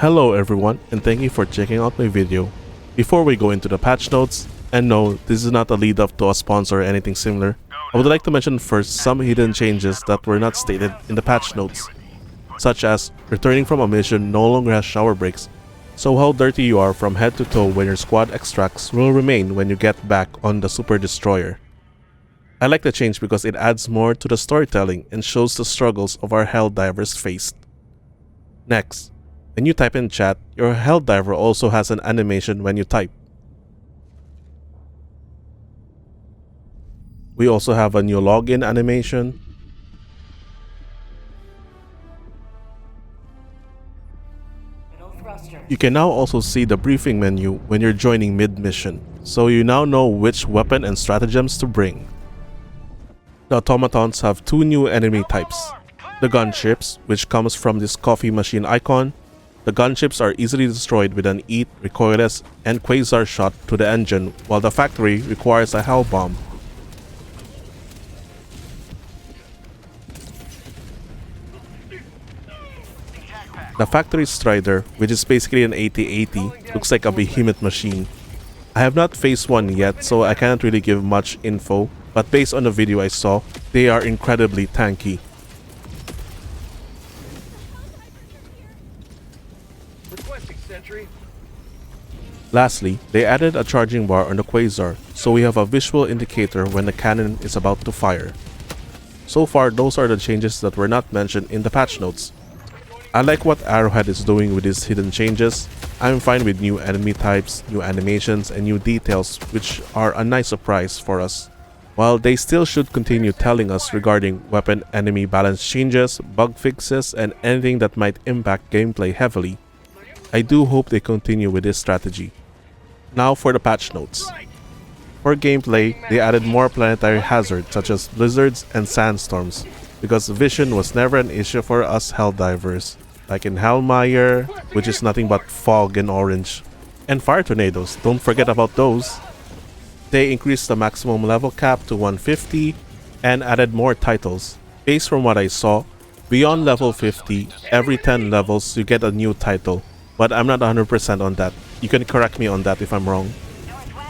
Hello everyone, and thank you for checking out my video. Before we go into the patch notes, and no, this is not a lead up to a sponsor or anything similar, I would like to mention first some hidden changes that were not stated in the patch notes, such as returning from a mission no longer has shower breaks, so how dirty you are from head to toe when your squad extracts will remain when you get back on the Super Destroyer. I like the change because it adds more to the storytelling and shows the struggles of our Helldivers faced. Next, when you type in chat, your Helldiver also has an animation when you type. We also have a new login animation. You can now also see the briefing menu when you're joining mid-mission, so you now know which weapon and stratagems to bring. The automatons have two new enemy types. The gunships, which comes from this coffee machine icon. The gunships are easily destroyed with an EAT, recoilless, and quasar shot to the engine, while the factory requires a hell bomb. The factory strider, which is basically an 80-80, looks like a behemoth machine. I have not faced one yet, so I cannot really give much info, but based on the video I saw, they are incredibly tanky. Lastly, they added a charging bar on the quasar, so we have a visual indicator when the cannon is about to fire. So far, those are the changes that were not mentioned in the patch notes. I like what Arrowhead is doing with these hidden changes. I'm fine with new enemy types, new animations, and new details, which are a nice surprise for us. While they still should continue telling us regarding weapon-enemy balance changes, bug fixes, and anything that might impact gameplay heavily, I do hope they continue with this strategy. Now for the patch notes. For gameplay, they added more planetary hazards such as blizzards and sandstorms, because vision was never an issue for us Helldivers, like in Hellmire, which is nothing but fog and orange. And fire tornadoes, don't forget about those. They increased the maximum level cap to 150 and added more titles. Based from what I saw, beyond level 50, every 10 levels you get a new title, but I'm not 100% on that. You can correct me on that if I'm wrong.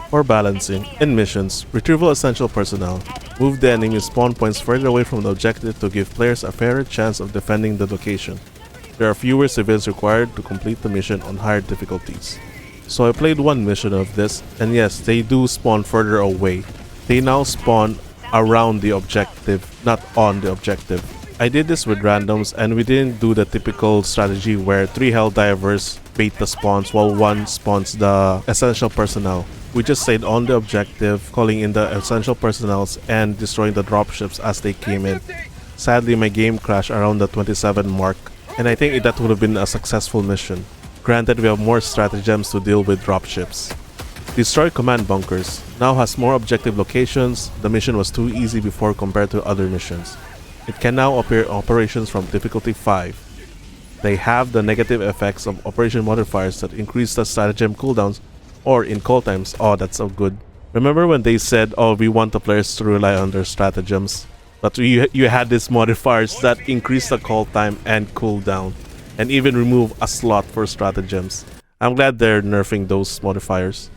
For balancing, in missions, retrieval essential personnel. Move the enemy spawn points further away from the objective to give players a fairer chance of defending the location. There are fewer civilians required to complete the mission on higher difficulties. So I played one mission of this, and yes, they do spawn further away. They now spawn around the objective, not on the objective. I did this with randoms, and we didn't do the typical strategy where 3 Helldivers bait the spawns while 1 spawns the essential personnel. We just stayed on the objective, calling in the essential personnels and destroying the dropships as they came in. Sadly, my game crashed around the 27 mark, and I think that would have been a successful mission. Granted, we have more stratagems to deal with dropships. Destroy command bunkers now has more objective locations. The mission was too easy before compared to other missions. It can now appear operations from difficulty 5. They have the negative effects of operation modifiers that increase the stratagem cooldowns or in call times. Oh, that's so good. Remember when they said, oh, we want the players to rely on their stratagems, but you had these modifiers that increase the call time and cooldown, and even remove a slot for stratagems. I'm glad they're nerfing those modifiers.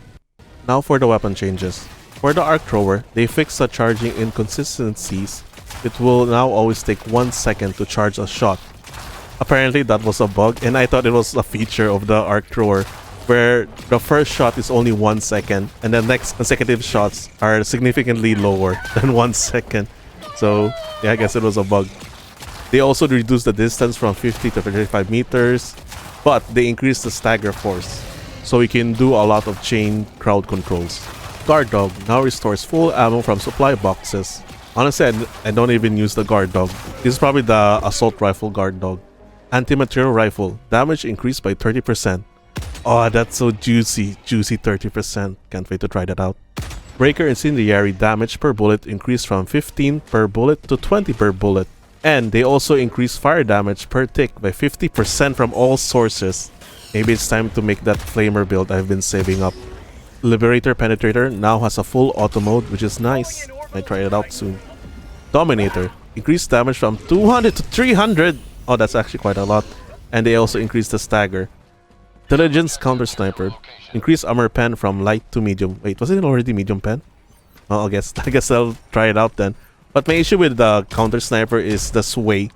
Now for the weapon changes. For the arc thrower, they fixed the charging inconsistencies. It will now always take 1 second to charge a shot. Apparently that was a bug, and I thought it was a feature of the arc thrower, where the first shot is only 1 second, and the next consecutive shots are significantly lower than 1 second. So yeah, I guess it was a bug. They also reduced the distance from 50 to 35 meters, but they increased the stagger force, so you can do a lot of chain crowd controls. Guard dog now restores full ammo from supply boxes. Honestly, I don't even use the guard dog. This is probably the assault rifle guard dog. Anti-material rifle, damage increased by 30%. Oh, that's so juicy 30%. Can't wait to try that out. Breaker incendiary damage per bullet increased from 15 per bullet to 20 per bullet. And they also increased fire damage per tick by 50% from all sources. Maybe it's time to make that flamer build I've been saving up. Liberator Penetrator now has a full auto mode, which is nice. Might try it out soon. Dominator increased damage from 200 to 300. Oh, that's actually quite a lot. And they also increased the stagger. Intelligence Counter Sniper. Increase armor pen from light to medium. Wait, wasn't it already medium pen? Oh, I guess I'll try it out then. But my issue with the Counter Sniper is the sway.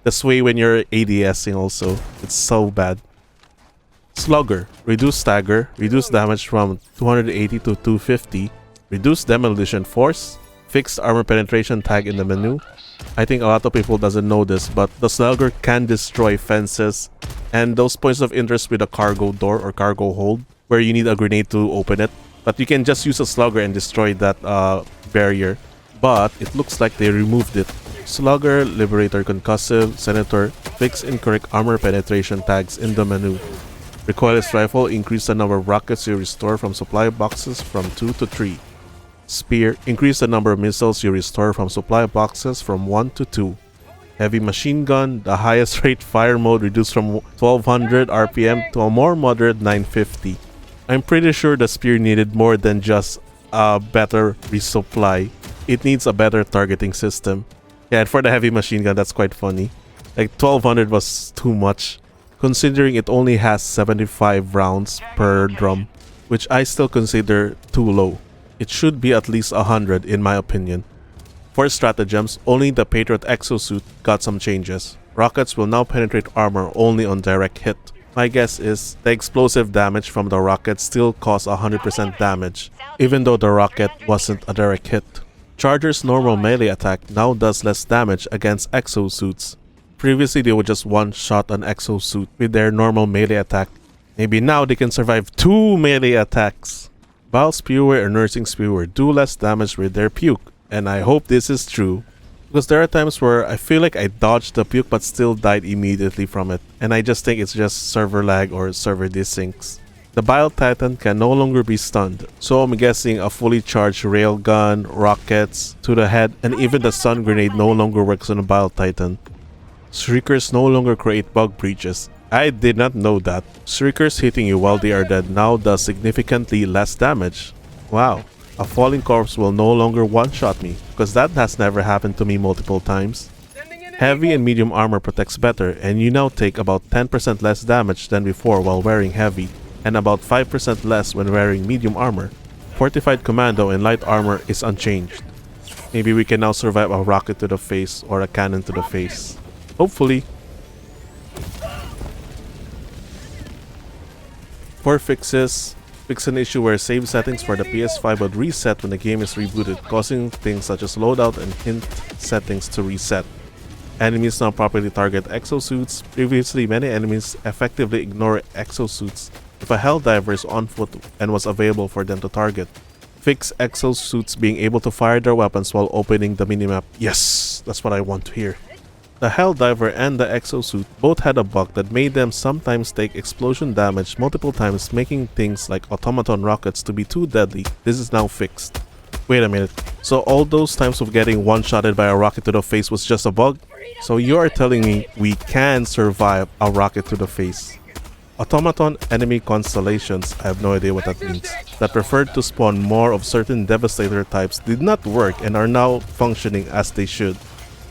The sway when you're ADSing also. It's so bad. Slugger. Reduce stagger. Reduce damage from 280 to 250. Reduce demolition force. Fixed armor penetration tag in the menu. I think a lot of people doesn't know this, but the slugger can destroy fences and those points of interest with a cargo door or cargo hold where you need a grenade to open it. But you can just use a slugger and destroy that barrier. But it looks like they removed it. Slugger, Liberator, Concussive, Senator, fix incorrect armor penetration tags in the menu. Recoilless Rifle, increase the number of rockets you restore from supply boxes from 2 to 3. Spear, increase the number of missiles you restore from supply boxes from 1 to 2. Heavy Machine Gun, the highest rate fire mode reduced from 1200 RPM to a more moderate 950. I'm pretty sure the Spear needed more than just a better resupply. It needs a better targeting system. Yeah, and for the Heavy Machine Gun, that's quite funny. Like 1200 was too much, considering it only has 75 rounds per drum, which I still consider too low. It should be at least 100 in my opinion. For stratagems, only the Patriot Exosuit got some changes. Rockets will now penetrate armor only on direct hit. My guess is the explosive damage from the rocket still caused 100% damage, even though the rocket wasn't a direct hit. Charger's normal melee attack now does less damage against exosuits. Previously they would just one-shot an exosuit with their normal melee attack. Maybe now they can survive 2 melee attacks. Bile Spewer and Nursing Spewer do less damage with their puke, and I hope this is true. Because there are times where I feel like I dodged the puke but still died immediately from it, and I just think it's just server lag or server desyncs. The Bile Titan can no longer be stunned, so I'm guessing a fully charged railgun, rockets to the head, and even the stun grenade no longer works on a Bile Titan. Shriekers no longer create bug breaches. I did not know that. Shriekers hitting you while they are dead now does significantly less damage. Wow. A falling corpse will no longer one-shot me, because that has never happened to me multiple times. Heavy and medium armor protects better, and you now take about 10% less damage than before while wearing heavy, and about 5% less when wearing medium armor. Fortified Commando and light armor is unchanged. Maybe we can now survive a rocket to the face or a cannon to the face. Hopefully. For fixes, fix an issue where save settings for the PS5 would reset when the game is rebooted, causing things such as loadout and hint settings to reset. Enemies now properly target exosuits. Previously, many enemies effectively ignore exosuits if a Helldiver is on foot and was available for them to target. Fix exosuits being able to fire their weapons while opening the minimap. Yes, that's what I want to hear. The Helldiver and the exosuit both had a bug that made them sometimes take explosion damage multiple times, making things like automaton rockets to be too deadly. This is now fixed. Wait a minute, so all those times of getting one-shotted by a rocket to the face was just a bug? So you are telling me we can survive a rocket to the face? Automaton enemy constellations, I have no idea what that means, that preferred to spawn more of certain Devastator types did not work and are now functioning as they should.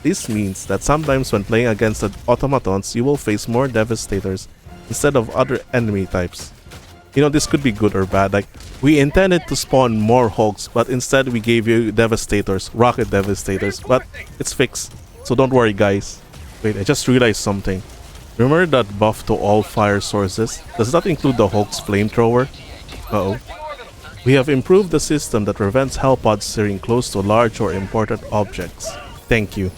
This means that sometimes when playing against the automatons, you will face more Devastators instead of other enemy types. You know, this could be good or bad. Like, we intended to spawn more Hulks, but instead we gave you Devastators, Rocket Devastators, but it's fixed. So don't worry, guys. Wait, I just realized something. Remember that buff to all fire sources? Does that include the Hulk's flamethrower? Uh-oh. We have improved the system that prevents hellpods steering close to large or important objects. Thank you.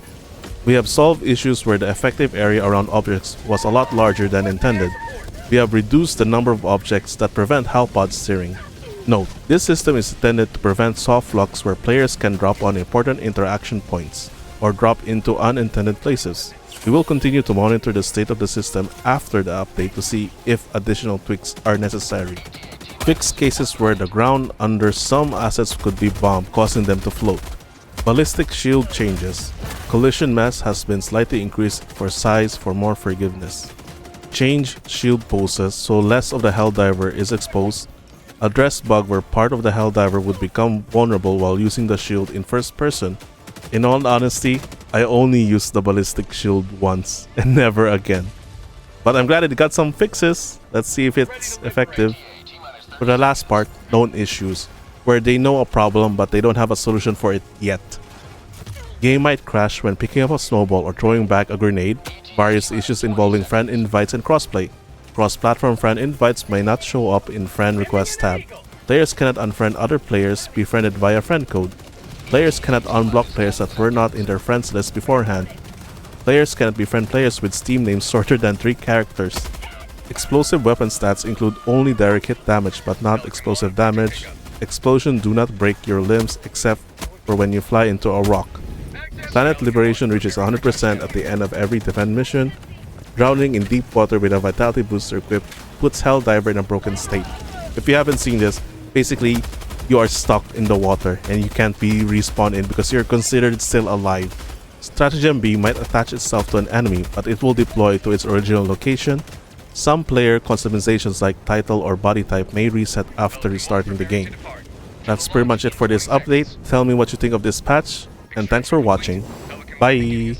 We have solved issues where the effective area around objects was a lot larger than intended. We have reduced the number of objects that prevent hellpod steering. Note, this system is intended to prevent soft locks where players can drop on important interaction points or drop into unintended places. We will continue to monitor the state of the system after the update to see if additional tweaks are necessary. Fix cases where the ground under some assets could be bombed, causing them to float. Ballistic shield changes. Collision mass has been slightly increased for size for more forgiveness. Change shield poses so less of the Helldiver is exposed. Address bug where part of the Helldiver would become vulnerable while using the shield in first person. In all honesty, I only used the ballistic shield once and never again. But I'm glad it got some fixes. Let's see if it's effective. For the last part, known issues, where they know a problem but they don't have a solution for it yet. Game might crash when picking up a snowball or throwing back a grenade. Various issues involving friend invites and crossplay. Cross-platform friend invites may not show up in friend requests tab. Players cannot unfriend other players befriended via friend code. Players cannot unblock players that were not in their friends list beforehand. Players cannot befriend players with Steam names shorter than 3 characters. Explosive weapon stats include only direct hit damage but not explosive damage. Explosion do not break your limbs except for when you fly into a rock. Planet liberation reaches 100% at the end of every defend mission. Drowning in deep water with a vitality booster equipped puts Helldiver in a broken state. If you haven't seen this, basically you are stuck in the water and you can't be respawned in because you're considered still alive. Stratagem B might attach itself to an enemy but it will deploy to its original location. Some player customizations like title or body type may reset after restarting the game. That's pretty much it for this update. Tell me what you think of this patch, and thanks for watching. Bye!